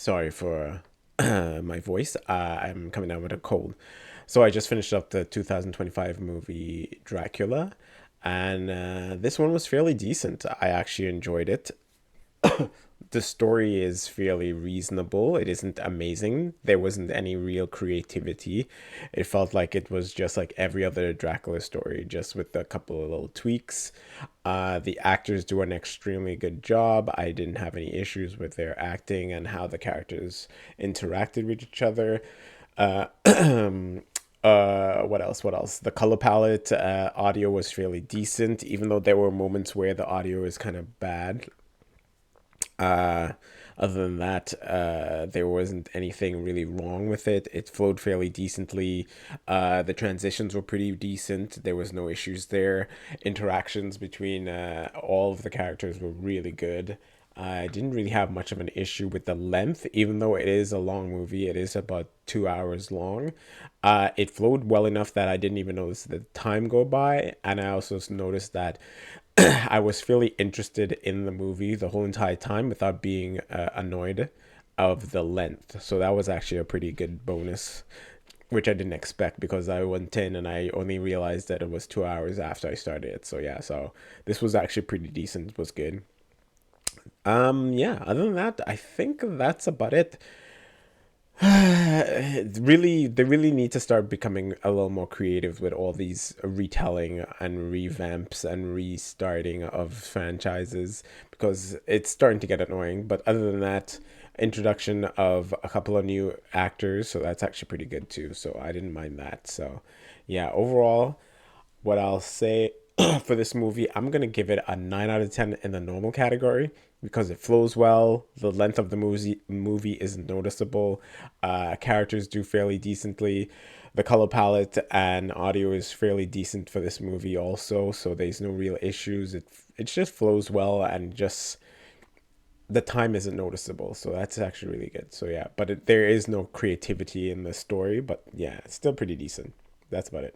Sorry for my voice. I'm coming down with a cold. So I just finished up the 2025 movie Dracula, and this one was fairly decent. I actually enjoyed it. The story is fairly reasonable. It isn't amazing. There wasn't any real creativity. It felt like it was just like every other Dracula story, just with a couple of little tweaks. The actors do an extremely good job. I didn't have any issues with their acting and how the characters interacted with each other. Uh, what else? What else? The color palette, audio was fairly decent, even though there were moments where the audio is kind of bad. Uh, Other than that, there wasn't anything really wrong with it. It flowed fairly decently. The transitions were pretty decent. There was no issues there. Interactions between all of the characters were really good. I didn't really have much of an issue with the length, even though it is a long movie. It is about 2 hours long. It flowed well enough that I didn't even notice the time go by, and I also noticed that I was fairly interested in the movie the whole entire time without being annoyed of the length. So that was actually a pretty good bonus, which I didn't expect because I went in and I only realized that it was 2 hours after I started it. So yeah, so this was actually pretty decent. It was good. Yeah, other than that, I think that's about it. Really, they really need to start becoming a little more creative with all these retelling and revamps and restarting of franchises because it's starting to get annoying. But other than that, introduction of a couple of new actors, so that's actually pretty good too. So I didn't mind that. So yeah, overall, what I'll say for this movie, I'm gonna give it a 9 out of 10 in the normal category because it flows well. The length of the movie isn't noticeable. Characters do fairly decently. The color palette and audio is fairly decent for this movie also, so there's no real issues. It just flows well and just the time isn't noticeable, so that's actually really good. So yeah, but there is no creativity in the story, but yeah, it's still pretty decent. That's about it.